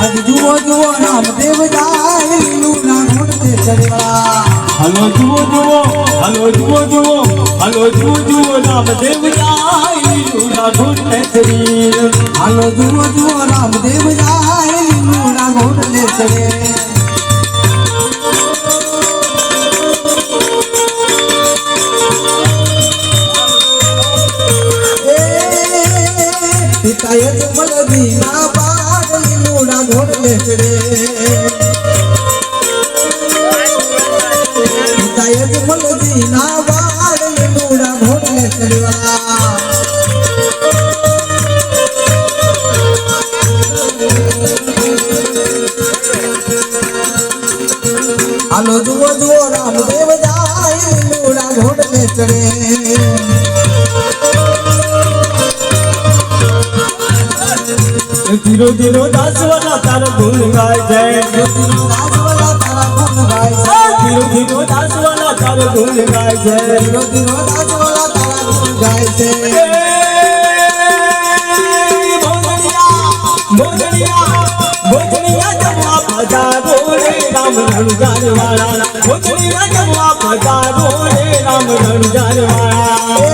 आज जुओ जुओ रामदेव जाए लूना घोड़ते चढ़वा हलो जुओ जुओ हलो जुओ जुओ हलो जुओ जुओ रामदेव जाए लूना घोड़ते चढ़ी हलो जुओ जुओ रामदेव जाए लूना घोड़ते चढ़े पिताये तुमल दीना बाग लूना घोड़ते चढ़े पिताये तुमल दीना बाग लूना घोड़ते चढ़वा हलो जुओ जुओ रामदेव जाए लूना घोड़ते चढ़े धीरो धीरो दास वाला तार गुण गाय जय दास वाला तारा गुण गाय धीरो धीरो दास वाला तार गुण गाय जय धीरो धीरो दास वाला तारा गुण गाय से भोजनिया जमुआ पधारो रे राम रणजार वाला भोजनिया जमुआ पधारो रे राम रणजार वाला